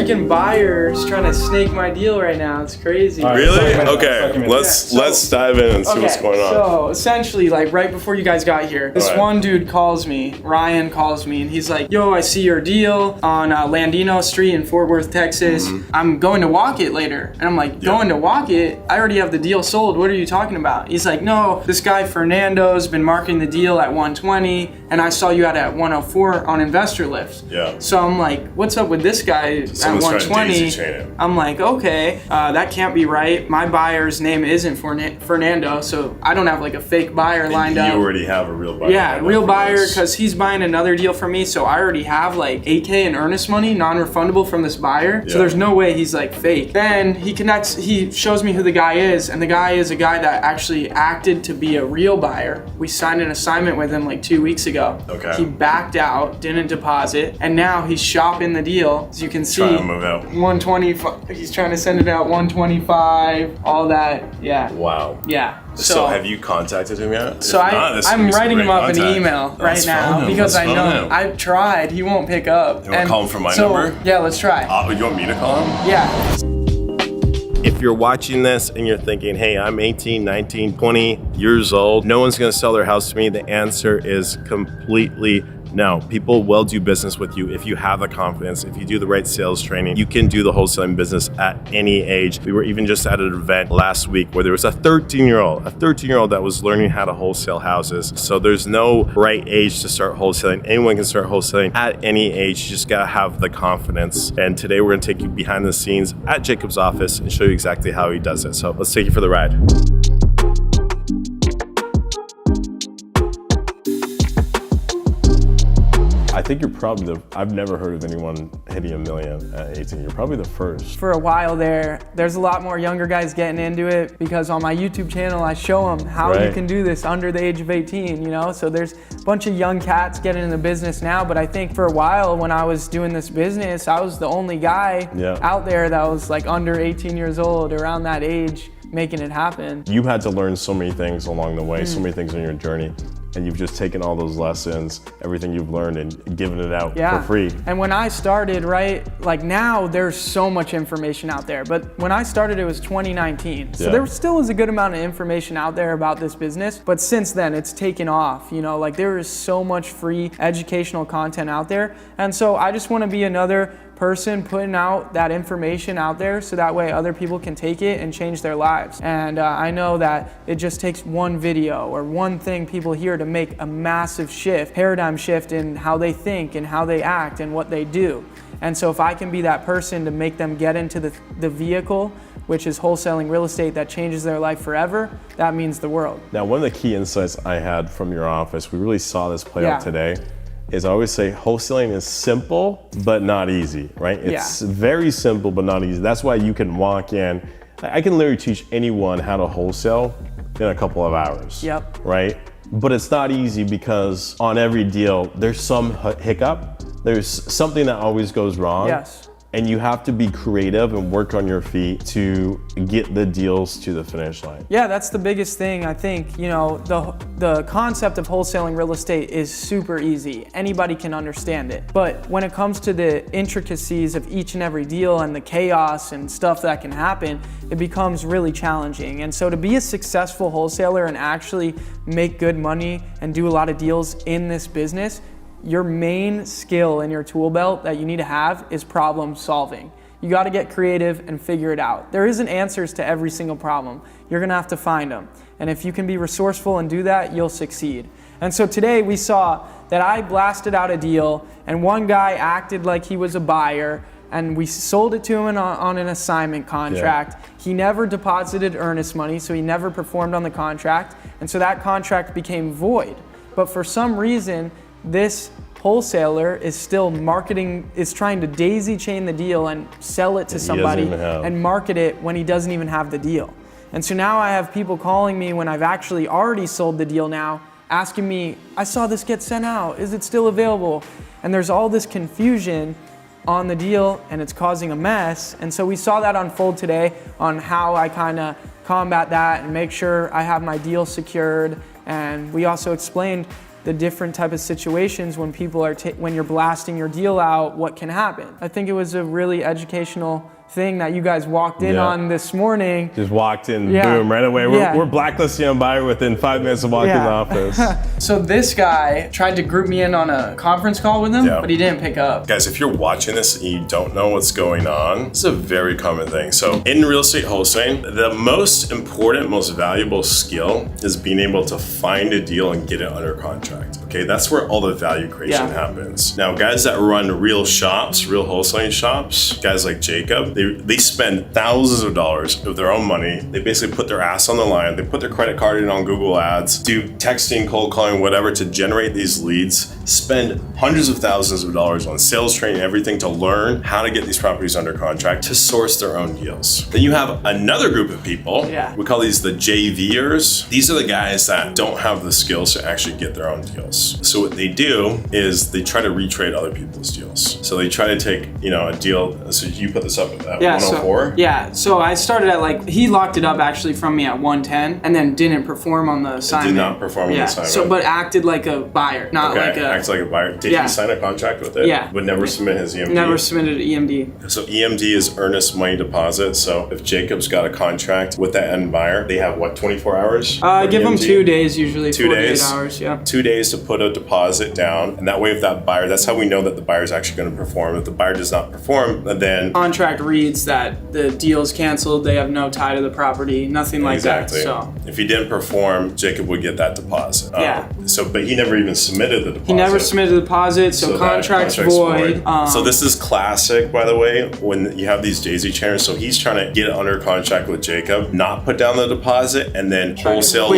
freaking buyer's trying to snake my deal right now. It's crazy. Really? Okay. Let's dive in and see what's going on. So essentially, like right before you guys got here, this one dude calls me, Ryan calls me, and he's like, yo, I see your deal on Landino Street in Fort Worth, Texas. I'm going to walk it later. And I'm like, going to walk it? I already have the deal sold. What are you talking about? He's like, no, this guy Fernando's been marketing the deal at 120, and I saw you at 104 on InvestorLift. Yeah. So I'm like, what's up with this guy at 120? I'm like, okay, that can't be right. My buyer's name isn't Fernando, so I don't have like a fake buyer lined up. You already have a real buyer. Yeah, real buyer, because he's buying another deal from me, so I already have like $8K in earnest money, non-refundable from this buyer. So there's no way he's like fake. Then he shows me who the guy is, and the guy is a guy that actually acted to be a real buyer. We signed an assignment with him like 2 weeks ago. Okay. He backed out, didn't deposit, and now he's shopping the deal. As you can see, trying to move out. 125. He's trying to send it out 125. All that. Yeah. Wow. Yeah. So have you contacted him yet? So I'm writing him up an email right now because I know I've tried. He won't pick up. You want to call him from my number? Yeah, let's try. You want me to call him? Yeah. If you're watching this and you're thinking, hey, I'm 18, 19, 20 years old, no one's going to sell their house to me, the answer is completely no. People will do business with you if you have the confidence, if you do the right sales training. You can do the wholesaling business at any age. We were even just at an event last week where there was a 13-year-old that was learning how to wholesale houses. So there's no right age to start wholesaling. Anyone can start wholesaling at any age. You just gotta have the confidence. And today we're gonna take you behind the scenes at Jacob's office and show you exactly how he does it. So let's take you for the ride. I think you're probably I've never heard of anyone hitting $1 million at 18. You're probably the first. For a while there's a lot more younger guys getting into it because on my YouTube channel, I show them how you can do this under the age of 18, you know? So there's a bunch of young cats getting in the business now, but I think for a while when I was doing this business, I was the only guy out there that was like under 18 years old, around that age, making it happen. You had to learn so many things along the way, so many things on your journey. And you've just taken all those lessons, everything you've learned, and given it out for free. And when I started, like now there's so much information out there, but when I started it was 2019. So there still is a good amount of information out there about this business, but since then it's taken off, you know, like there is so much free educational content out there. And so I just want to be another person putting out that information out there so that way other people can take it and change their lives. And I know that it just takes one video or one thing people hear to make a massive shift, paradigm shift in how they think and how they act and what they do. And so if I can be that person to make them get into the vehicle, which is wholesaling real estate that changes their life forever, that means the world. Now, one of the key insights I had from your office, we really saw this play out today, is I always say wholesaling is simple, but not easy, right? It's very simple, but not easy. That's why you can walk in. I can literally teach anyone how to wholesale in a couple of hours, right? But it's not easy because on every deal, there's some hiccup. There's something that always goes wrong. And you have to be creative and work on your feet to get the deals to the finish line. Yeah, that's the biggest thing. I think, you know, the concept of wholesaling real estate is super easy. Anybody can understand it. But when it comes to the intricacies of each and every deal and the chaos and stuff that can happen, it becomes really challenging. And so to be a successful wholesaler and actually make good money and do a lot of deals in this business, your main skill in your tool belt that you need to have is problem solving. You got to get creative and figure it out. There isn't answers to every single problem. You're going to have to find them. And if you can be resourceful and do that, you'll succeed. And so today we saw that I blasted out a deal and one guy acted like he was a buyer and we sold it to him on an assignment contract. He never deposited earnest money, so he never performed on the contract. And so that contract became void. But for some reason, this wholesaler is still is trying to daisy chain the deal and sell it to somebody and market it when he doesn't even have the deal. And so now I have people calling me when I've actually already sold the deal now, asking me, I saw this get sent out, is it still available? And there's all this confusion on the deal and it's causing a mess. And so we saw that unfold today on how I kind of combat that and make sure I have my deal secured. And we also explained the different type of situations when people are, when you're blasting your deal out, what can happen. I think it was a really educational thing that you guys walked in on this morning. Just walked in, boom, right away. We're blacklisting a buyer within 5 minutes of walking in the office. So this guy tried to group me in on a conference call with him, but he didn't pick up. Guys, if you're watching this and you don't know what's going on, it's a very common thing. So in real estate wholesaling, the most important, most valuable skill is being able to find a deal and get it under contract. Okay, that's where all the value creation happens. Now, guys that run real shops, real wholesaling shops, guys like Jacob, they spend thousands of dollars of their own money. They basically put their ass on the line. They put their credit card in on Google Ads, do texting, cold calling, whatever to generate these leads, spend hundreds of thousands of dollars on sales training, everything to learn how to get these properties under contract to source their own deals. Then you have another group of people, we call these the JVers. These are the guys that don't have the skills to actually get their own deals. So what they do is they try to retrade other people's deals. So they try to take, a deal. So you put this up at 104? So I started at he locked it up actually from me at 110 and then didn't perform on the assignment. Did not perform on the assignment. So, but acted like a buyer, not like a... acted like a buyer. Did he sign a contract with it? Yeah. Would never submit his EMD? Never submitted EMD. So EMD is earnest money deposit. So if Jacob's got a contract with that end buyer, they have 24 hours? Give them 2 days usually, 2 days? 48 hours, 2 days to put a deposit down. And that way if that buyer, that's how we know that the buyer is actually going to perform. If the buyer does not perform, then... Contract reads that the deal's canceled, they have no tie to the property, nothing like that. So if he didn't perform, Jacob would get that deposit. But he never even submitted the deposit. He never submitted the deposit, so contract's void. So this is classic, by the way, when you have these daisy chains. So he's trying to get under contract with Jacob, not put down the deposit, and then wholesale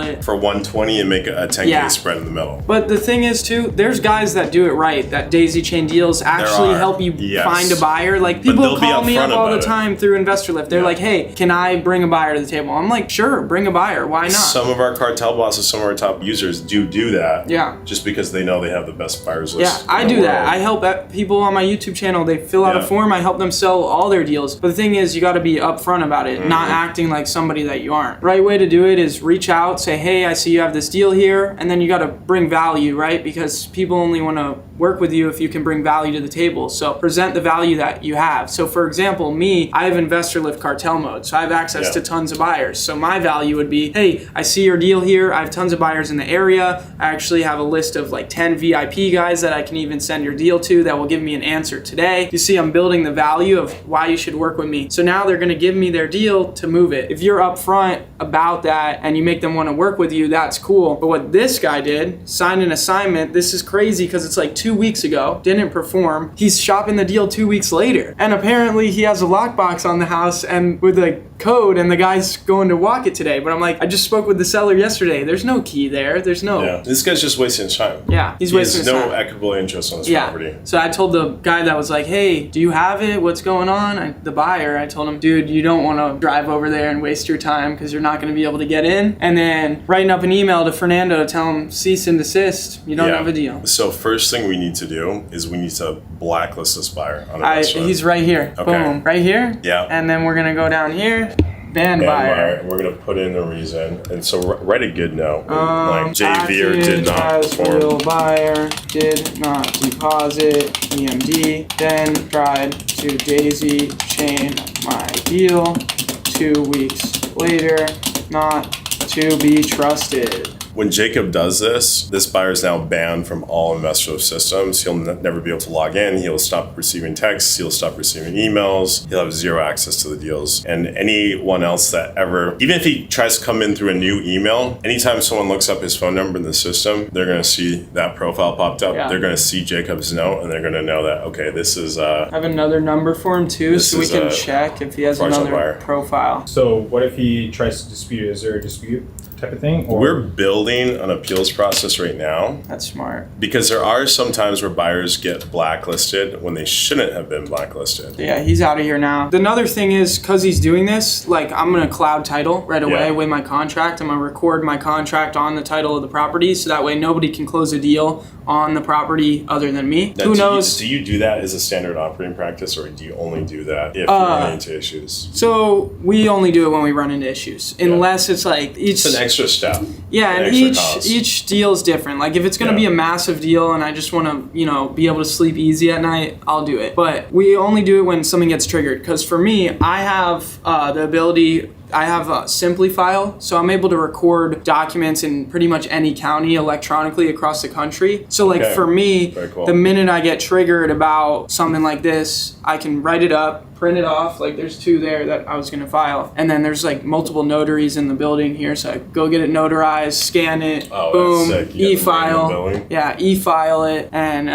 it for 120 and make a 10K spread in the middle. But the thing is too, there's guys that do it right, that daisy chain deals actually help you find a buyer. Like people call me up all the time through InvestorLift. They're like, hey, can I bring a buyer to the table? I'm like, sure, bring a buyer. Why not? Some of our cartel bosses, some of our top users do that. Just because they know they have the best buyers list. I do that. I help people on my YouTube channel. They fill out a form. I help them sell all their deals. But the thing is, you got to be upfront about it, not acting like somebody that you aren't. Right way to do it is reach out, say, hey, I see you have this deal here, and then you got to bring value, right? Because people only want to work with you if you can bring value to the table. So present the value that you have. So for example, me, I have InvestorLift cartel mode. So I have access to tons of buyers. So my value would be, hey, I see your deal here. I have tons of buyers in the area. I actually have a list of 10 VIP guys that I can even send your deal to that will give me an answer today. You see, I'm building the value of why you should work with me. So now they're going to give me their deal to move it. If you're upfront about that and you make them want to work with you, that's cool. But what this guy did, signed an assignment. This is crazy because it's 2 weeks ago, didn't perform. He's shopping the deal 2 weeks later. And apparently he has a lockbox on the house and with a code and the guy's going to walk it today. But I'm like, I just spoke with the seller yesterday. There's no key there. There's no... This guy's just wasting his time. He's wasting his time. He has no equitable interest on his property. So I told the guy that was like, hey, do you have it? What's going on? The buyer, I told him, dude, you don't want to drive over there and waste your time because you're not going to be able to get in. And then writing up an email to Fernando to tell him cease and desist. You don't have a deal. So first thing we need to do is we need to blacklist this buyer on a He's right here. Okay. Boom. Right here. And then we're going to go down here. Ban buyer. We're going to put in the reason. And so write a good note. JV did not perform. Real buyer did not deposit EMD, then tried to daisy chain my deal 2 weeks later, not to be trusted. When Jacob does this buyer is now banned from all InvestorLift systems. He'll never be able to log in. He'll stop receiving texts. He'll stop receiving emails. He'll have zero access to the deals. And anyone else that ever, even if he tries to come in through a new email, anytime someone looks up his phone number in the system, they're going to see that profile popped up. They're going to see Jacob's note and they're going to know that, okay, this is... I have another number for him too, so we can check if he has another profile. So what if he tries to dispute? Is there a dispute type of thing? Or? We're building an appeals process right now. That's smart. Because there are some times where buyers get blacklisted when they shouldn't have been blacklisted. Yeah, he's out of here now. Another thing is, because he's doing this, I'm going to cloud title right away with my contract. I'm going to record my contract on the title of the property, so that way nobody can close a deal on the property other than me. Now, Who knows? Do you do that as a standard operating practice, or do you only do that if you're running into issues? So we only do it when we run into issues, unless it's it's an extra step. Yeah, an and extra cost. each deal is different. Like if it's gonna be a massive deal and I just want to, you know, be able to sleep easy at night, I'll do it. But we only do it when something gets triggered. Because for me, I have the ability. I have a Simply file, so I'm able to record documents in pretty much any county electronically across the country. So like for me, cool. the minute I get triggered about something like this, I can write it up, print it off. Like there's 2 there that I was gonna file. And then there's like multiple notaries in the building here. So I go get it notarized, scan it, boom, e-file. Yeah, e-file it, and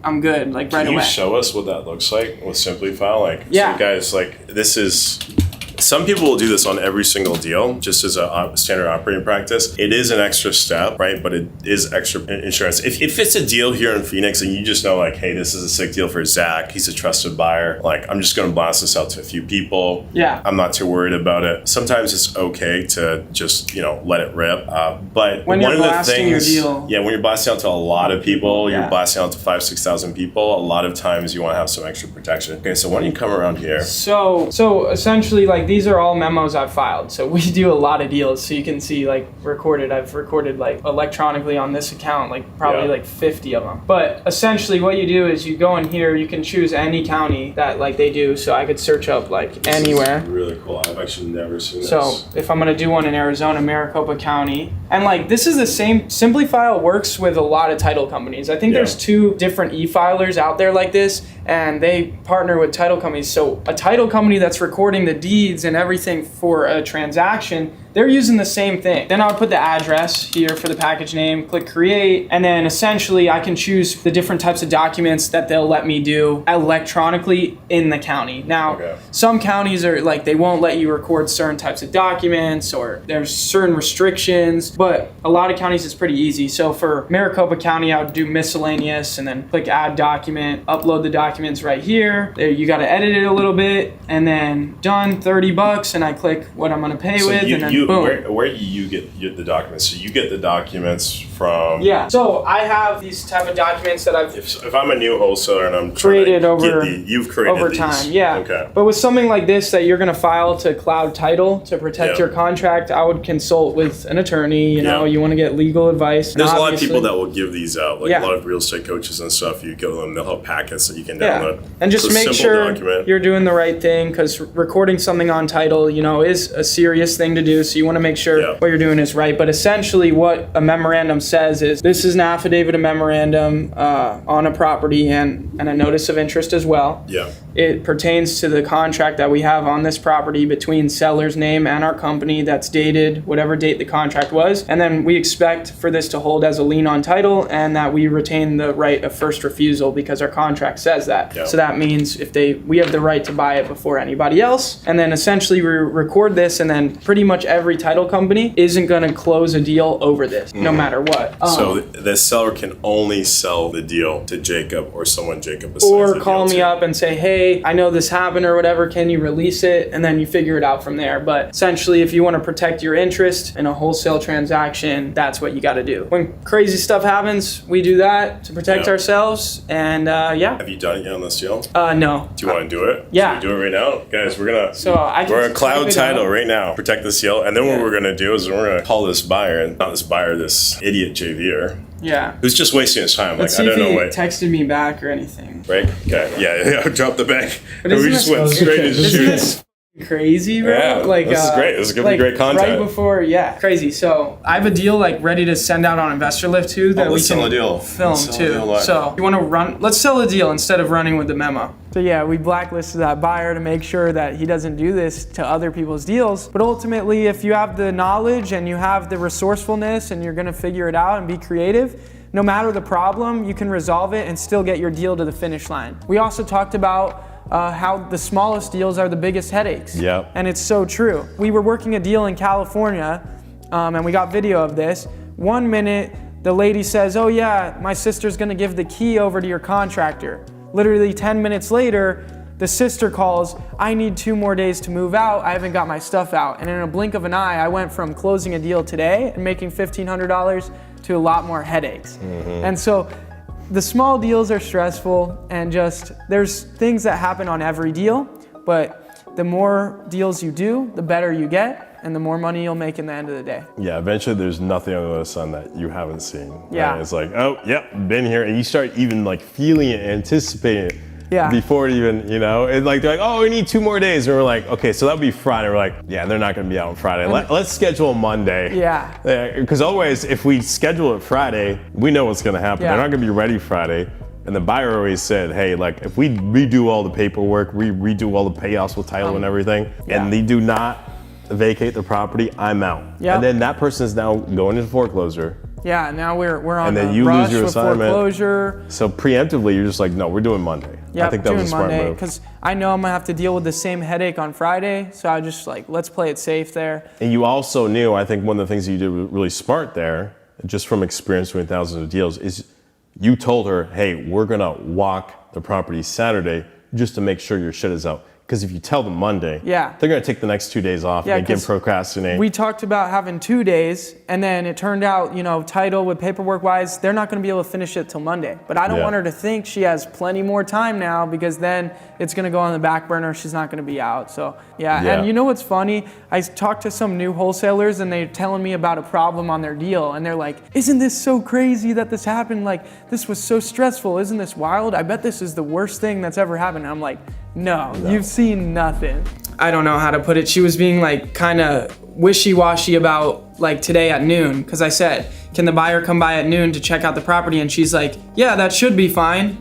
I'm good, like right away. Can you show us what that looks like with Simply File? Like, yeah. So guys, like this is, some people will do this on every single deal, just as a standard operating practice. It is an extra step, right? But it is extra insurance. If it's a deal here in Phoenix and you just know like, hey, this is a sick deal for Zach, he's a trusted buyer, like I'm just gonna blast this out to a few people. Yeah. I'm not too worried about it. Sometimes it's okay to just, you know, let it rip. But when one you're of the blasting things, your deal, yeah, when you're blasting out to a lot of people, Yeah. you're blasting out to 5,000-6,000 people, a lot of times you wanna have some extra protection. Okay, so why don't you come around here? So essentially, like these are all memos I've filed. So we do a lot of deals. So you can see like recorded. I've recorded like electronically on this account, like probably like 50 of them. But essentially, what you do is you go in here. You can choose any county that like they do. So I could search up like anywhere. This is really cool. I've actually never seen this. So if I'm gonna do one in Arizona, Maricopa County, and like this is the same. Simply File works with a lot of title companies. I think there's 2 different e-filers out there like this, and they partner with title companies. So a title company that's recording the deeds and everything for a transaction, they're using the same thing. Then I would put the address here for the package name, click create, and then essentially I can choose the different types of documents that they'll let me do electronically in the county. Now, some counties are like, they won't let you record certain types of documents, or there's certain restrictions, but a lot of counties it's pretty easy. So for Maricopa County, I would do miscellaneous and then click add document, upload the documents right here. There, you gotta edit it a little bit, and then done, $30, and I click what I'm gonna pay with, and then boom. Where do you get the documents? So you get the documents from... Yeah, so I have these type of documents that I've If I'm a new wholesaler and I'm created over you've created over these. time, yeah. Okay. But with something like this that you're gonna file to Cloud Title to protect your contract, I would consult with an attorney. You know, you want to get legal advice. There's a lot of people that will give these out, like a lot of real estate coaches and stuff. You go to them, they'll have packets that you can download. And just make sure you're doing the right thing, because recording something on title, you know, is a serious thing to do. So you want to make sure what you're doing is right. But essentially, what a memorandum says is this is an affidavit of memorandum on a property and a notice of interest as well. Yeah. It pertains to the contract that we have on this property between seller's name and our company that's dated whatever date the contract was. And then we expect for this to hold as a lien on title, and that we retain the right of first refusal because our contract says that. Yeah. So that means we have the right to buy it before anybody else. And then essentially we record this, and then pretty much every title company isn't going to close a deal over this, no matter what. So the seller can only sell the deal to Jacob or someone Jacob besides or call me up and say, hey, I know this happened or whatever, can you release it? And then you figure it out from there. But essentially, if you want to protect your interest in a wholesale transaction, that's what you got to do. When crazy stuff happens, we do that to protect ourselves. And Have you done it yet on this deal? No. Do you want to do it? Yeah. Should we do it right now? Guys, we're on Cloud Title right now. Protect this deal. And then what we're going to do is we're going to call this buyer, and not this buyer, this idiot JVer. Yeah. Who's just wasting his time. Let's like, see I don't know if what. he texted me back or anything. Right? Okay. Yeah. Drop the bank. But And we just went straight into isn't shooting. this crazy, bro? Yeah, this is great. This is gonna be great content. Right before, crazy. So I have a deal like ready to send out on InvestorLift too that we can film too. So you want to run? Let's sell a deal instead of running with the memo. So yeah, we blacklisted that buyer to make sure that he doesn't do this to other people's deals. But ultimately, if you have the knowledge and you have the resourcefulness and you're gonna figure it out and be creative, no matter the problem, you can resolve it and still get your deal to the finish line. We also talked about how the smallest deals are the biggest headaches. Yep. And it's so true. We were working a deal in California, and we got video of this. 1 minute, the lady says, oh yeah, my sister's gonna give the key over to your contractor. Literally 10 minutes later, the sister calls, I need 2 more days to move out, I haven't got my stuff out. And in a blink of an eye, I went from closing a deal today and making $1,500 to a lot more headaches. And so the small deals are stressful, and there's things that happen on every deal, but the more deals you do, the better you get. and the more money you'll make in the end of the day. Yeah, eventually there's nothing under the sun that you haven't seen. Yeah. And it's like, oh, yep, been here. And you start even like feeling it, anticipating it. Yeah. Before it even, you know, and like they're like, oh, we need 2 more days. And we're like, okay, so that'll be Friday. We're like, yeah, they're not gonna be out on Friday. Let's schedule Monday. Yeah. Because otherwise, if we schedule it Friday, we know what's gonna happen. Yeah. They're not gonna be ready Friday. And the buyer always said, hey, like if we redo all the paperwork, we redo all the payoffs with title and everything, yeah. and they do not vacate the property, I'm out. Yep. And then that person is now going into foreclosure. Yeah, now we're on And then the you rush lose your with assignment. foreclosure. So preemptively, you're just like, no, we're doing Monday. I think that was a smart move. Because I know I'm gonna have to deal with the same headache on Friday, so I just like, let's play it safe there. And you also knew, I think one of the things that you did really smart there, just from experience doing thousands of deals, is you told her, hey, we're gonna walk the property Saturday just to make sure your shit is out. Because if you tell them Monday, yeah. they're gonna take the next 2 days off and again procrastinate. We talked about having 2 days, and then it turned out, you know, title with paperwork wise, they're not gonna be able to finish it till Monday. But I don't want her to think she has plenty more time now, because then it's gonna go on the back burner, she's not gonna be out. So yeah, and you know what's funny? I talked to some new wholesalers and they're telling me about a problem on their deal, and they're like, isn't this so crazy that this happened? Like, this was so stressful, isn't this wild? I bet this is the worst thing that's ever happened. And I'm like, no, you've seen nothing. I don't know how to put it. She was being like kind of wishy-washy about like today at noon, because I said, can the buyer come by at noon to check out the property? And she's like, yeah, that should be fine.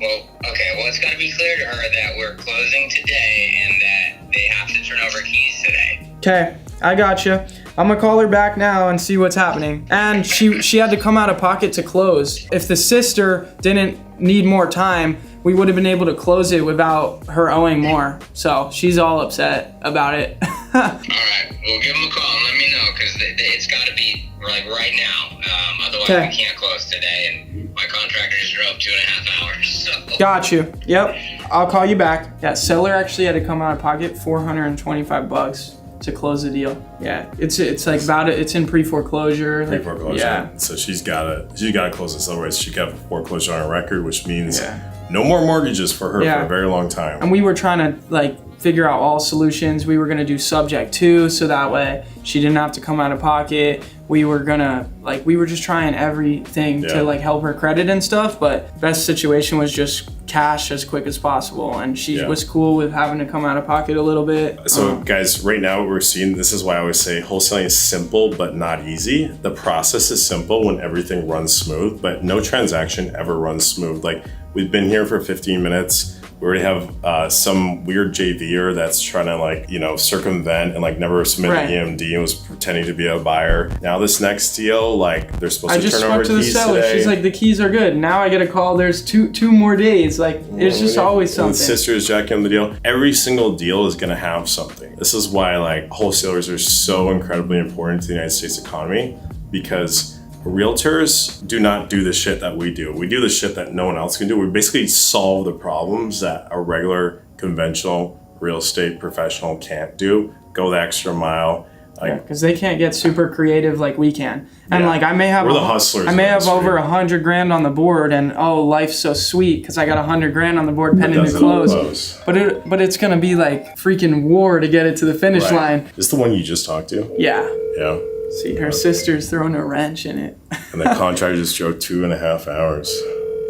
Well, okay, well, it's got to be clear to her that we're closing today and that they have to turn over keys today. Okay, I gotcha. I'm gonna call her back now and see what's happening. And she had to come out of pocket to close. If the sister didn't need more time, we would have been able to close it without her owing more. So she's all upset about it. All right, well, give them a call and let me know, because it's got to be like right now. Otherwise, we can't close today. And my contractor just drove 2.5 hours. So. Got you. Yep. I'll call you back. Yeah, seller actually had to come out of pocket $425 to close the deal. Yeah, it's like about it. It's in pre-foreclosure. Pre-foreclosure. Yeah. So she's gotta close this. Otherwise, she got foreclosure on her record, which means no more mortgages for her for a very long time. And we were trying to like figure out all solutions. We were gonna do subject to, so that way she didn't have to come out of pocket. We were just trying everything to like help her credit and stuff, but best situation was just cash as quick as possible. And she was cool with having to come out of pocket a little bit. So guys, right now what we're seeing, this is why I always say wholesaling is simple, but not easy. The process is simple when everything runs smooth, but no transaction ever runs smooth. Like, we've been here for 15 minutes. We already have some weird JVer that's trying to like, you know, circumvent and like never submit an EMD and was pretending to be a buyer. Now this next deal, like they're supposed to turn over the keys seller. today. She's like, the keys are good. Now I get a call, there's two more days. Like, it's just always something. And sisters jacking the deal. Every single deal is gonna have something. This is why like wholesalers are so incredibly important to the United States economy, because realtors do not do the shit that we do. We do the shit that no one else can do. We basically solve the problems that a regular, conventional real estate professional can't do. Go the extra mile. Because they can't get super creative like we can. And like, I may have we're the hustlers. I may have over $100,000 on the board, and oh, life's so sweet because I got $100,000 on the board pending to close. But it's gonna be like freaking war to get it to the finish line. Is this the one you just talked to? Yeah. Yeah. See, her sister's throwing a wrench in it. And the contractor just drove 2.5 hours.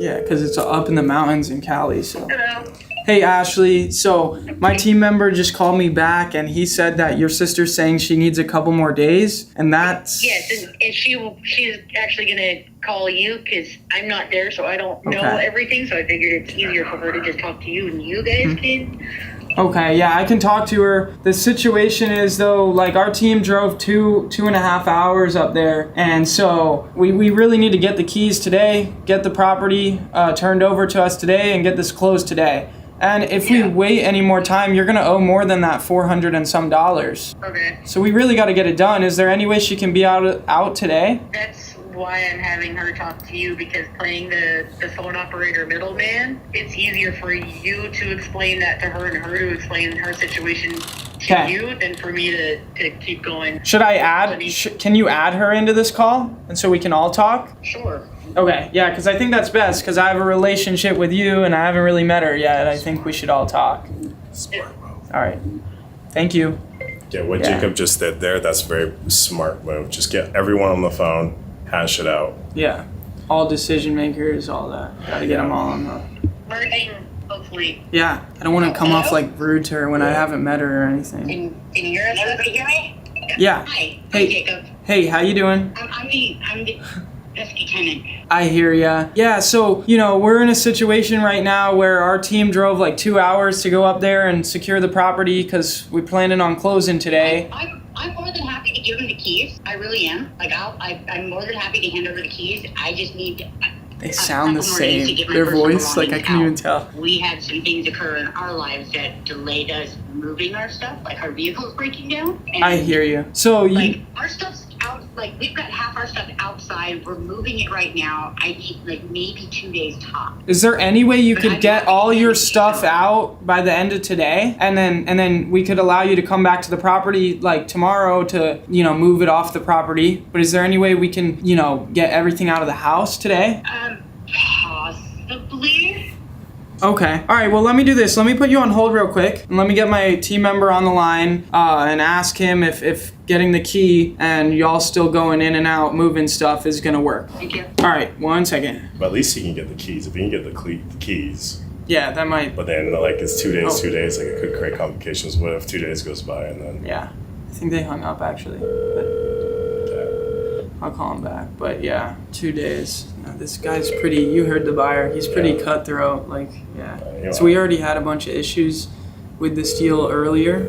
Yeah, because it's up in the mountains in Cali. So. Hello. Hey Ashley, so my team member just called me back and he said that your sister's saying she needs a couple more days, and that's... Yes, and she's actually gonna call you because I'm not there, so I don't know everything, so I figured it's easier for her to just talk to you and you guys can. Okay, yeah, I can talk to her. The situation is though, like our team drove 2.5 hours up there, and so we really need to get the keys today, get the property turned over to us today, and get this closed today. And if we wait any more time, you're gonna owe more than that $400 and some. Okay. So we really got to get it done. Is there any way she can be out today? That's why I'm having her talk to you, because playing the phone operator middleman, it's easier for you to explain that to her and her to explain her situation to you than for me to keep going. Should I add, can you add her into this call? And so we can all talk? Sure. Okay, yeah, because I think that's best, because I have a relationship with you and I haven't really met her yet. I think we should all talk. Smart move. All right. Thank you. Yeah, what Yeah. Jacob just did there, that's a very smart move. Just get everyone on the phone, hash it out. Yeah. All decision makers, all that. Gotta get them all on the. Merging, hopefully. Yeah. I don't want to come off like rude to her when I haven't met her or anything. Can you hear us? Everybody hear me? Yeah. Hi. Hey. Hi, Jacob. Hey, how you doing? I'm the pesky tenant. I hear ya. Yeah, so, we're in a situation right now where our team drove like 2 hours to go up there and secure the property because we're planning on closing today. I'm more than happy to give him the keys. I really am. Like, I'm more than happy to hand over the keys. I just need. They sound the couple more days to same. get my Their personal voice, like I belongings can even out. tell. We had some things occur in our lives that delayed us moving our stuff, like our vehicle's breaking down. And I hear you. So like our stuff's out, like we've got half our stuff outside. We're moving it right now. I need like maybe 2 days top. is there any way you But could I'm get not all gonna your be stuff sure. out by the end of today, and then we could allow you to come back to the property like tomorrow to move it off the property? But is there any way we can get everything out of the house today? Possibly. Okay. All right. Well, let me do this. Let me put you on hold real quick, and let me get my team member on the line and ask him if getting the key and y'all still going in and out moving stuff is gonna work. Thank you. All right. 1 second. But at least he can get the keys. If he can get the keys, Yeah, that might. but then like it's 2 days, Oh. 2 days, like it could create complications. What if 2 days goes by and then Yeah. I think they hung up actually, but I'll call him back. But yeah, 2 days. No, this guy's pretty. You heard the buyer. He's pretty Yeah. cutthroat. Like, yeah. Yeah. So we already had a bunch of issues with this deal earlier,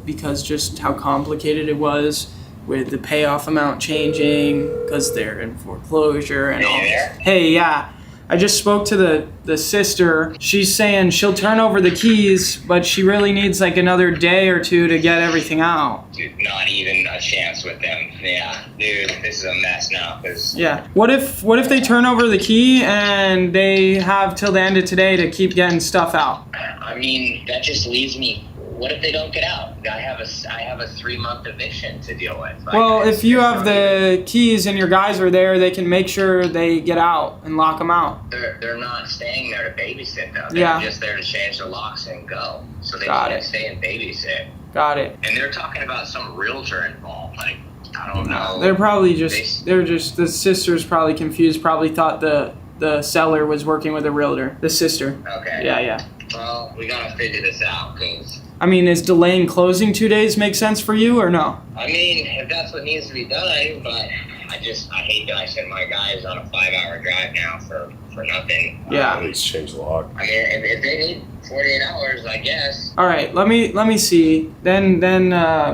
because just how complicated it was with the payoff amount changing because they're in foreclosure and all. Hey, yeah. I just spoke to the sister. She's saying she'll turn over the keys, but she really needs like another day or two to get everything out. Dude, not even a chance with them. Yeah, dude, this is a mess now. Cause Yeah. What if they turn over the key and they have till the end of today to keep getting stuff out? I mean, that just leaves me. What if they don't get out? I have a 3-month eviction to deal with. Like, Well, it's- if you it's have not the keys and your guys are there, they can make sure they get out and lock them out. They're not staying there to babysit though. They're Yeah. just there to change the locks and go. So they Got can't it. stay and babysit. Got it. And they're talking about some realtor involved. Like, I don't know. They're probably the sister's probably confused, probably thought the seller was working with a realtor. The sister. Okay. Yeah. Well, we gotta figure this out, cause I mean, is delaying closing 2 days make sense for you or no? I mean, if that's what needs to be done, but I hate that I send my guys on a 5-hour drive now for nothing. Yeah. at least change the lock. I mean, if they need 48 hours, I guess. All right, let me see. Then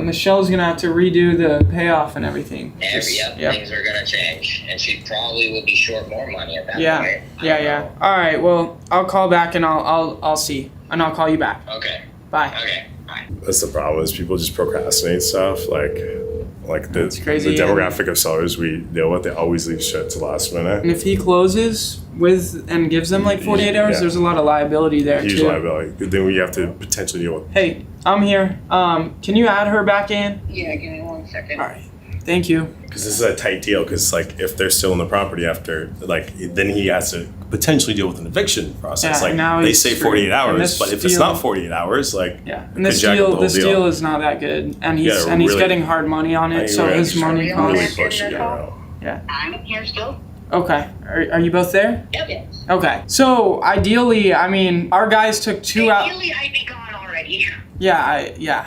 Michelle's gonna have to redo the payoff and everything. Yep. Things are gonna change, and she probably will be short more money at that Yeah. point. I don't Yeah. All right. Well, I'll call back and I'll see, and I'll call you back. know. Okay. Bye. Okay. Bye. That's the problem is people just procrastinate stuff. Like the crazy, the yeah. demographic of sellers we deal with, they always leave shit to last minute. And if he closes and gives them like 48 hours, Yeah. there's a lot of liability there Huge too. liability. Then we have to potentially deal with. Hey, I'm here. Can you add her back in? Yeah, give me 1 second. All right. Thank you. Because this is a tight deal. Because like if they're still in the property after, like then he has to potentially deal with an eviction process. Yeah, like now they he's say screwed. 48 And hours, this but if it's deal- not 48 hours, like Yeah. And this could jack up the deal, whole this deal is not that good, and he's Yeah, and he's really- getting hard money on it, so his money really costs. push it out. Yeah. I'm here still. Okay. Are you both there? Yep. Okay. So ideally, I mean, our guys took 2 hours. Ideally, I'd be gone already. Yeah.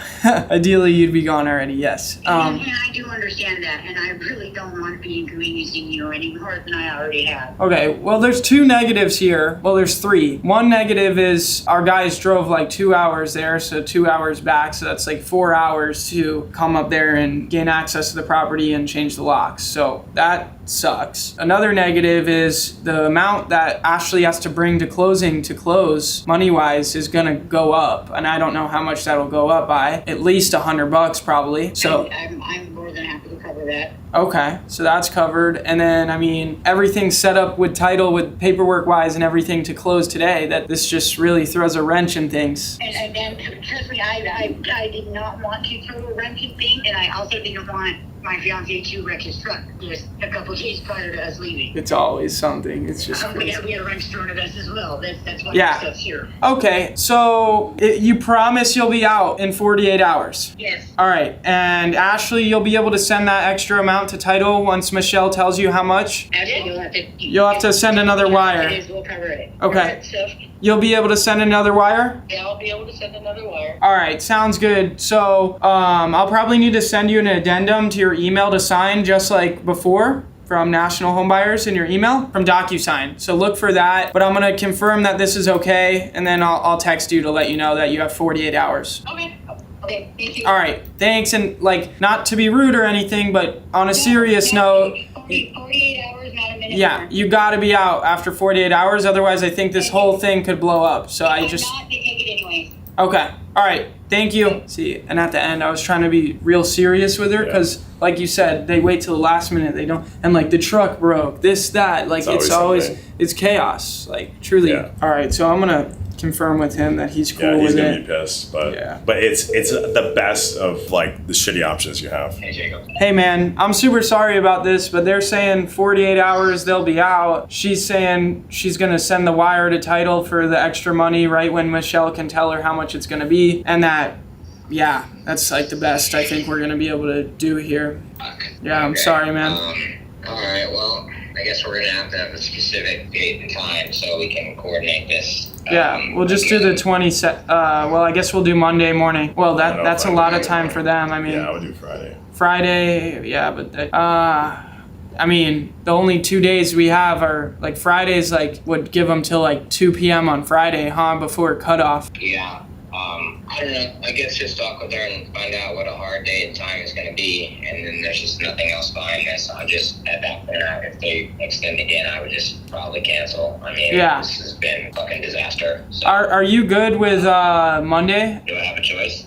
Ideally, you'd be gone already. Yes. And I do understand that, and I really don't want to be inconveniencing you any more than I already have. Okay, well, there's 2 negatives here. Well, there's 3. One negative is our guys drove like 2 hours there, so 2 hours back, so that's like 4 hours to come up there and gain access to the property and change the locks. So that sucks. Another negative is the amount that Ashley has to bring to closing to close, money-wise, is gonna go up, and I don't know how much that'll go up by. At least $100 probably. So. I'm more than happy to cover that. Okay, so that's covered. And then, I mean, everything's set up with title, with paperwork wise and everything to close today. That this just really throws a wrench in things. And trust me, I did not want to throw a wrench in things, and I also didn't want my fiance to wreck his truck just a couple days prior to us leaving. It's always something. It's just We crazy. had a wrench thrown at us as well. That's why Yeah. stuff's here. Okay, so you promise you'll be out in 48 hours. Yes. All right, and Ashley, you'll be able to send that extra amount to title once Michelle tells you how much? Actually, You'll have to send another wire. It is, we'll cover it. Okay. So, You'll be able to send another wire? yeah, I'll be able to send another wire. All right, sounds good. So I'll probably need to send you an addendum to your email to sign just like before from National Home Buyers in your email from DocuSign. So look for that, but I'm gonna confirm that this is okay, and then I'll text you to let you know that you have 48 hours. Okay. Okay, thank you. All right, thanks, and like, not to be rude or anything, but on a serious note, 48 hours, not a minute. yeah, more. you gotta be out after 48 hours, otherwise I think this whole thing could blow up. So I If just, not, they take it anyways. okay, all right, thank you. See, and at the end, I was trying to be real serious with her, because like you said, they wait till the last minute, they don't, and like the truck broke, this, that, like it's always something. it's chaos, like truly. Yeah. All right, so I'm gonna confirm with him that he's cool Yeah, he's with gonna it. be pissed, but Yeah. but it's the best of like the shitty options you have. Hey, Jacob. Hey man, I'm super sorry about this, but they're saying 48 hours they'll be out. She's saying she's gonna send the wire to title for the extra money right when Michelle can tell her how much it's gonna be, and that, yeah, that's like the best I think we're gonna be able to do here. Fuck. Yeah, I'm Okay. sorry, man. All right. Well, I guess we're gonna have to have a specific date and time so we can coordinate this. Yeah, we'll just do the 20 well, I guess we'll do Monday morning. Well, No, that's a Friday. lot of time for them. I mean, Yeah, I would do Friday. Friday, yeah, but I mean, the only 2 days we have are like Fridays, like would give them till like 2 p.m. on Friday, huh? Before cutoff. Yeah. I don't know. I guess just talk with her and find out what a hard date and time is going to be, and then there's just nothing else behind this. I'll just at that point, if they extend again, I would just probably cancel. I mean, Yeah. this has been a fucking disaster. So, Are you good with Monday? do I have a choice?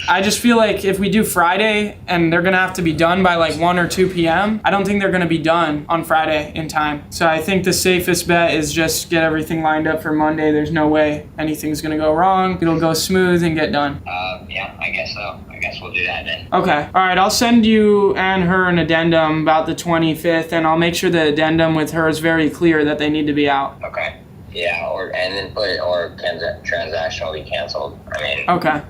I just feel like if we do Friday and they're gonna have to be done by like 1 or 2 p.m., I don't think they're gonna be done on Friday in time. So I think the safest bet is just get everything lined up for Monday. There's no way anything's gonna go wrong. It'll go smooth and get done. Yeah, I guess so. I guess we'll do that then. Okay. All right. I'll send you and her an addendum about the 25th, and I'll make sure the addendum with her is very clear that they need to be out. Okay. Yeah, and then transaction will be canceled. I mean, Okay.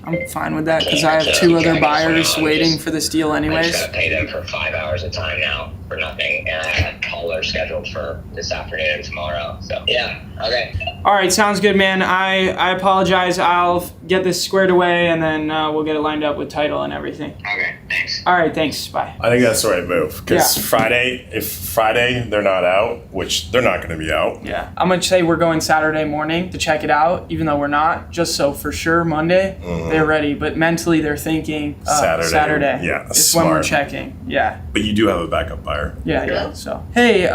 I'm fine with that because I have 2 other buyers waiting for this deal I anyways. just gotta pay them for 5 hours of time now for nothing, and I had callers scheduled for this afternoon and tomorrow. So yeah, okay. All right. Sounds good, man. I apologize. I'll get this squared away, and then we'll get it lined up with title and everything. Okay, thanks. All right. Thanks. Bye. I think that's the right move because Yeah. if Friday they're not out, which they're not going to be out. Yeah. I'm going to say we're going Saturday morning to check it out, even though we're not, just so for sure Monday they're ready. But mentally they're thinking Saturday. Yeah, It's when we're smart. checking. Yeah. But you do have a backup buyer. Yeah. So, hey,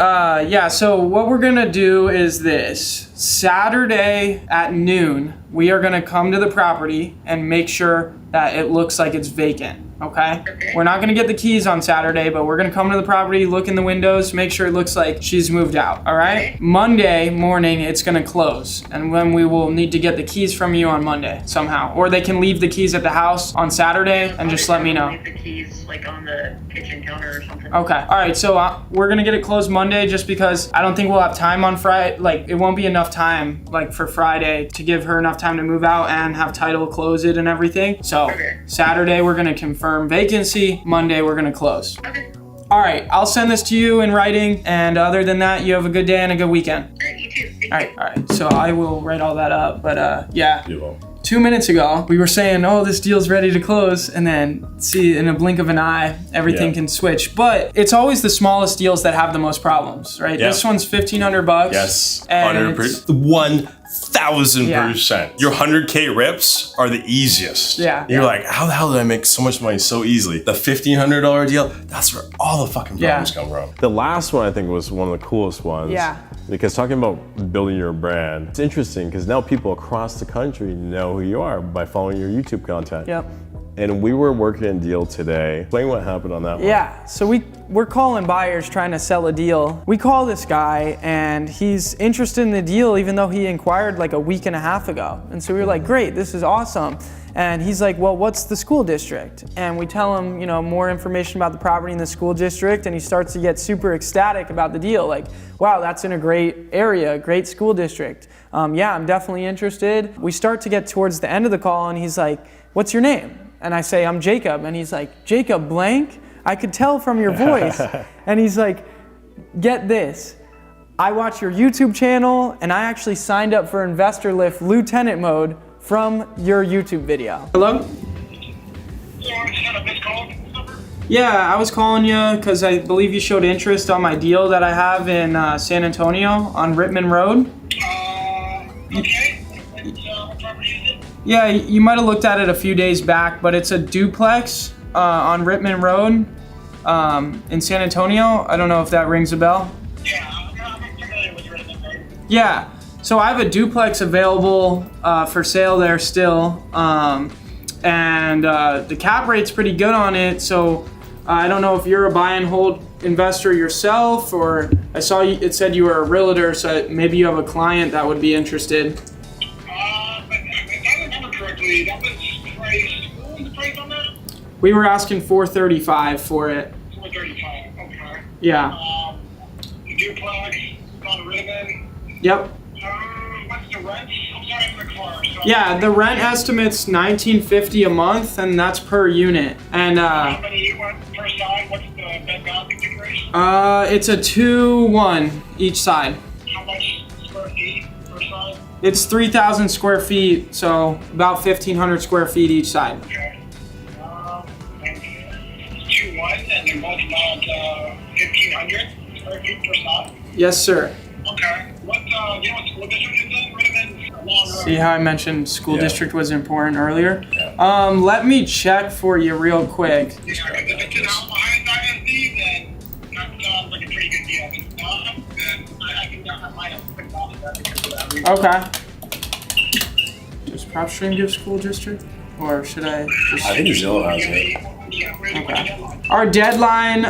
so what we're gonna do is this. Saturday at noon, we are gonna come to the property and make sure that it looks like it's vacant. Okay? We're not gonna get the keys on Saturday, but we're gonna come to the property, look in the windows, make sure it looks like she's moved out. All right? Monday morning, it's gonna close, and then we will need to get the keys from you on Monday somehow, or they can leave the keys at the house on Saturday and just let me know. Leave the keys like on the kitchen counter or something. Okay. All right. So we're gonna get it closed Monday, just because I don't think we'll have time on Friday. Like it won't be enough time, like for Friday, to give her enough time to move out and have title close it and everything. So Okay. Saturday we're gonna confirm vacancy. Monday we're gonna close. Okay. All right. I'll send this to you in writing. And other than that, you have a good day and a good weekend. All right, you too. Thank All right. All right. So I will write all that up. But yeah. You will. 2 minutes ago, we were saying, oh, this deal's ready to close. And then, see, in a blink of an eye, everything Yeah. can switch. But it's always the smallest deals that have the most problems, right? Yeah. This one's $1,500. Yes, And 100%. 1,000%. Your 100K rips are the easiest. Yeah. You're like, how the hell did I make so much money so easily? The $1,500 deal, that's where all the fucking problems come from. The last one I think was one of the coolest ones. Yeah. Because talking about building your brand, it's interesting because now people across the country know who you are by following your YouTube content. Yep. And we were working a deal today. Explain what happened on that one. Yeah, so we're calling buyers trying to sell a deal. We call this guy and he's interested in the deal even though he inquired like a week and a half ago. And so we were like, great, this is awesome. And he's like, well, what's the school district? And we tell him, more information about the property in the school district, and he starts to get super ecstatic about the deal. Like, wow, that's in a great area, great school district. Yeah, I'm definitely interested. We start to get towards the end of the call and he's like, what's your name? And I say, I'm Jacob. And he's like, Jacob blank? I could tell from your voice. And he's like, get this. I watch your YouTube channel and I actually signed up for InvestorLift Lieutenant mode from your YouTube video. Hello? Yeah, I was calling you because I believe you showed interest on my deal that I have in San Antonio on Rittman Road. Okay. What property is it? Yeah, you might have looked at it a few days back, but it's a duplex on Rittman Road in San Antonio. I don't know if that rings a bell. Yeah, I'm familiar with Rittman Road. Yeah, so I have a duplex available for sale there still, and the cap rate's pretty good on it. So I don't know if you're a buy and hold investor yourself, or I saw it said you were a realtor, so maybe you have a client that would be interested. If I remember correctly, that was priced. What was the price on that? We were asking $435 for it. $435. Okay. Yeah. The duplex on Rittman. Yep. What's the rent? I'm sorry for the car. So Yeah, the rent estimate's $19.50 a month, and that's per unit. And how many per side? What's the bed bath configuration? it's a 2-1 each side. How much square feet per side? It's 3,000 square feet, so about 1,500 square feet each side. Okay. And 2-1, and they're both about 1,500 square feet per side. Yes, sir. Okay. What school district is that? Rittman's a long road. See how I mentioned school Yeah. district was important earlier? Yeah. Let me check for you real quick. Yeah, if it's an out behind ISD, then that sounds like a pretty good deal. If it's not, then I might have picked off that because of that reason. Okay. Does PropStream give school district? Or should I just... I think Zillow has it. Yeah, really quick deadline. Our deadline,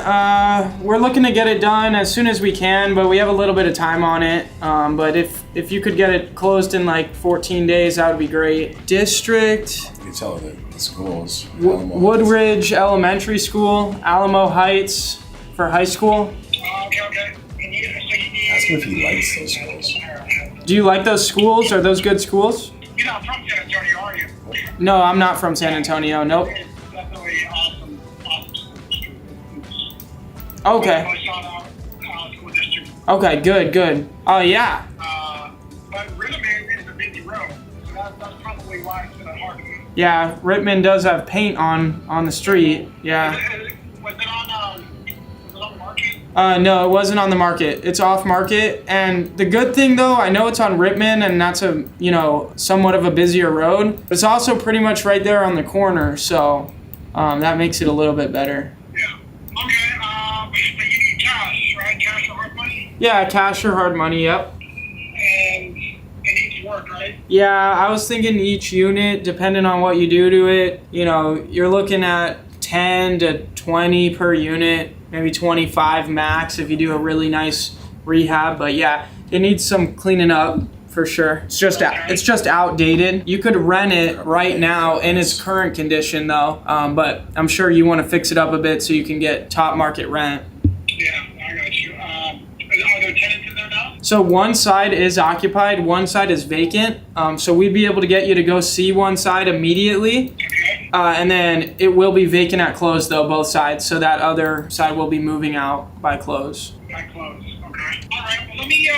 we're looking to get it done as soon as we can, but we have a little bit of time on it. But if you could get it closed in like 14 days, that would be great. District, You can tell the schools. Woodridge Elementary School, Alamo Heights for high school. Okay. And you, so you need... Ask him if he likes those schools. Do you like those schools? Are those good schools? You're not from San Antonio, are you? No, I'm not from San Antonio. Nope. It's definitely awesome school district. Okay. I saw that school district. Okay, good. Oh, yeah. But Rittman is a busy road, so that's probably why it's been hard to move. Yeah, Rittman does have paint on the street. Yeah. Was it on the market? No, it wasn't on the market. It's off market. And the good thing though, I know it's on Rittman and that's a, somewhat of a busier road. But it's also pretty much right there on the corner. So that makes it a little bit better. Yeah. Okay, but you need cash, right? Cash or hard money? Yeah, cash or hard money, yep. And it needs to work, right? Yeah, I was thinking each unit, depending on what you do to it, you're looking at 10 to 20 per unit, maybe 25 max if you do a really nice rehab. But yeah, it needs some cleaning up for sure. It's just outdated. You could rent it right now in its current condition though, but I'm sure you want to fix it up a bit so you can get top market rent. Yeah, I got you. Are there tenants in there now? So one side is occupied, one side is vacant. So we'd be able to get you to go see one side immediately. Okay. And then it will be vacant at close though, both sides. So that other side will be moving out by close. By close. Okay. All right. Well, let me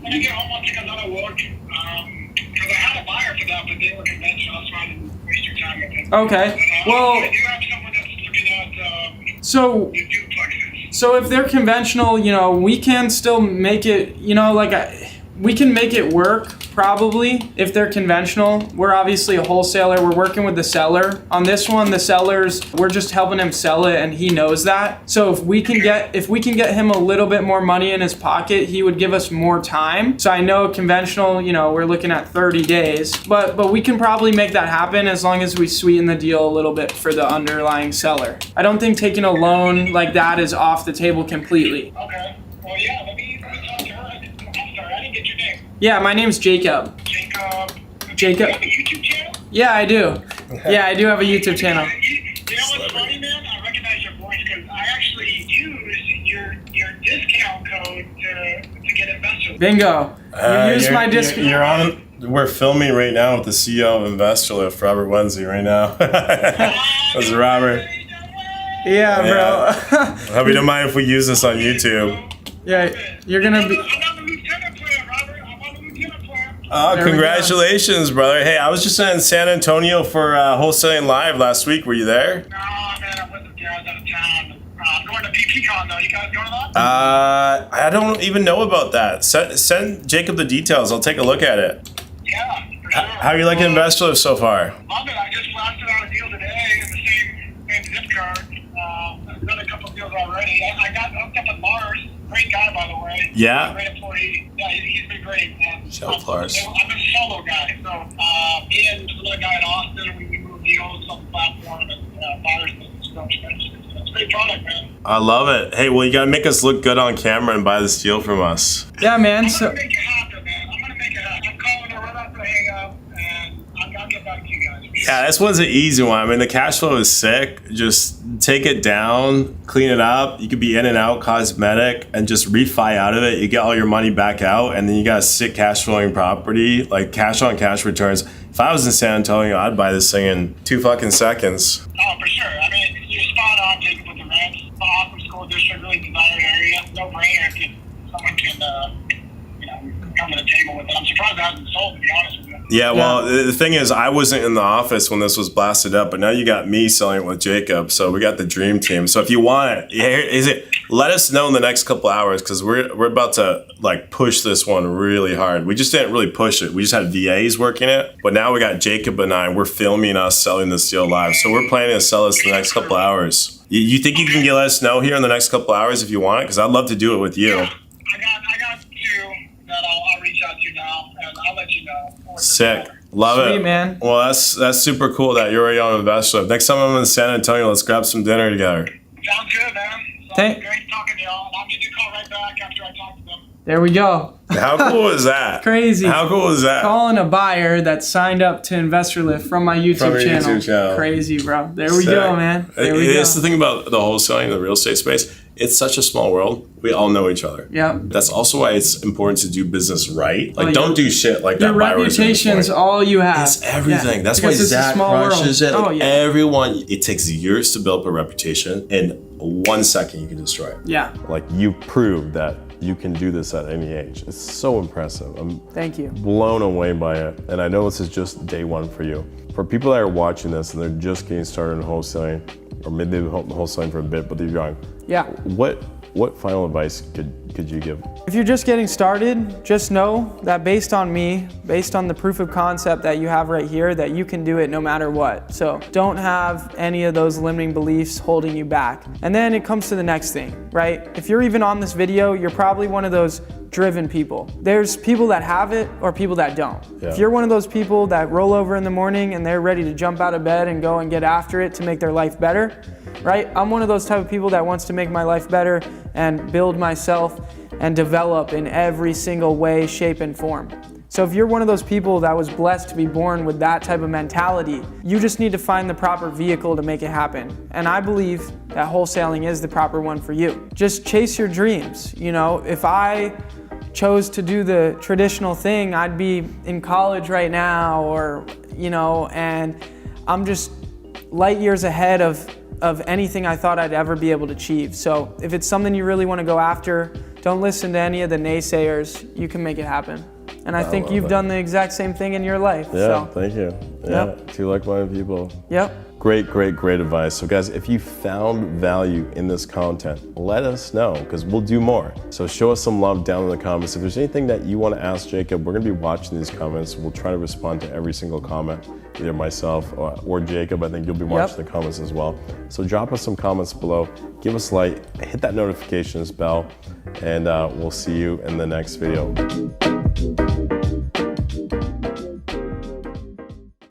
when I get home, I'll take another look. Because I had a buyer for that, but they were conventional, so I didn't waste your time with it. Okay. But, Well, I do have someone that's looking at so the duplexes. So if they're conventional, we can still make it, we can make it work. probably, if they're conventional. We're obviously a wholesaler. We're working with the seller. On this one, the sellers, we're just helping him sell it, and he knows that. So if we can get him a little bit more money in his pocket, he would give us more time. So I know conventional, you know, we're looking at 30 days, but we can probably make that happen as long as we sweeten the deal a little bit for the underlying seller. I don't think taking a loan like that is off the table completely. Okay. Well, yeah, let me talk to her. I'm sorry, I didn't get your name. Yeah, my name's Jacob. Jacob. Jacob. You have a YouTube channel? Yeah, I do. Yeah, I do have a YouTube channel. You know what's funny, man? I recognize your voice because I actually use your discount code to get investors. Bingo. You use my discount. You're on. We're filming right now with the CEO of InvestorLift, Robert Wensley, right now. That's Robert. Yeah, bro. Hope you don't mind if we use this on YouTube. Yeah, you're gonna be. I'm on the lieutenant plan, Robert. I'm on the lieutenant plan. Oh, There we go. congratulations, brother. Hey, I was just in San Antonio for Wholesaling Live last week. Were you there? No, man, I wasn't there. I was out of town. I'm going to BPCon, though. You guys going to that? I don't even know about that. Send Jacob the details. I'll take a look at it. Yeah, for sure. How are you liking InvestorLift so far? Love it. I just blasted out a deal today in the same zip code. I've done a couple deals already. I got hooked up with Mars. Great guy, by the way. Yeah. Great employee. Yeah, he's been great. Shout out Lars. I'm a solo guy. So me and another guy in Austin, we move deals on the platform and buyers and stuff. It's a great product, man. I love it. Hey, well, you gotta make us look good on camera and buy this deal from us. Yeah, man. I'm So going to make it happen, man. I'm going to make it happen. I'm calling her right after I hang up, and I'll get back to you guys. Yeah, this one's an easy one. I mean, the cash flow is sick. Just take it down, clean it up. You could be in and out cosmetic and just refi out of it. You get all your money back out, and then you got a sick cash flowing property, like cash on cash returns. If I was in San Antonio, I'd buy this thing in 2 fucking seconds. Oh, for sure. I mean, you're spot on, Jacob, with the rents. The awesome school district, really desired area. No brainer if someone can, come to the table with it. I'm surprised it hasn't sold, to be honest with you. Yeah, well, the thing is, I wasn't in the office when this was blasted up, but now you got me selling it with Jacob, so we got the dream team. So if you want it, let us know in the next couple hours, because we're about to like push this one really hard. We just didn't really push it. We just had VAs working it, but now we got Jacob and I. We're filming us selling this deal live, so we're planning to sell this in the next couple hours. You think you can let us know here in the next couple hours if you want it? Because I'd love to do it with you. I got two that I'll reach out to now, and I'll let you know. Sick. Love Sweet, it. man. Well, that's super cool that you're already on InvestorLift. Next time I'm in San Antonio, let's grab some dinner together. Sounds good, man. Thank- Great talking to y'all. I'll give you a call right back after I talk to them. there we go. How cool is that? Crazy. How cool is that? Calling a buyer that signed up to InvestorLift from my YouTube, From your channel. YouTube channel. Crazy, bro. There we Sick. go, man. There we It's go. the thing about the wholesaling, the real estate space. It's such a small world. We all know each other. Yep. That's also why it's important to do business right. Like, Oh, don't your- do shit like Your that. buyer was doing this reputation's morning. all you have. It's everything. Yeah. That's why Because it's a Zach small world. crushes it. Like, Oh, yeah. everyone, it takes years to build up a reputation. In 1 second, you can destroy it. Yeah. Like, you proved that you can do this at any age. It's so impressive. I'm Thank you. blown away by it. And I know this is just day one for you. For people that are watching this and they're just getting started in wholesaling, or maybe they've been wholesaling for a bit, but they're young. Yeah. What final advice could you give? If you're just getting started, just know that based on me, based on the proof of concept that you have right here, that you can do it no matter what. So don't have any of those limiting beliefs holding you back. And then it comes to the next thing, right? If you're even on this video, you're probably one of those driven people. There's people that have it or people that don't. Yeah. If you're one of those people that roll over in the morning and they're ready to jump out of bed and go and get after it to make their life better, right? I'm one of those type of people that wants to make my life better and build myself and develop in every single way, shape, and form. So if you're one of those people that was blessed to be born with that type of mentality, you just need to find the proper vehicle to make it happen. And I believe that wholesaling is the proper one for you. Just chase your dreams. You know, if I chose to do the traditional thing, I'd be in college right now, or, you know, and I'm just light years ahead of anything I thought I'd ever be able to achieve. So if it's something you really want to go after, don't listen to any of the naysayers. You can make it happen. And I think you've done the exact same thing in your life. Yeah, So. thank you. Yeah, two like-minded people. Yep. Great advice. So guys, if you found value in this content, let us know because we'll do more. So show us some love down in the comments. If there's anything that you want to ask Jacob, we're going to be watching these comments. We'll try to respond to every single comment, either myself or Jacob. I think you'll be watching the comments as well. So drop us some comments below, give us a like, hit that notifications bell, and we'll see you in the next video.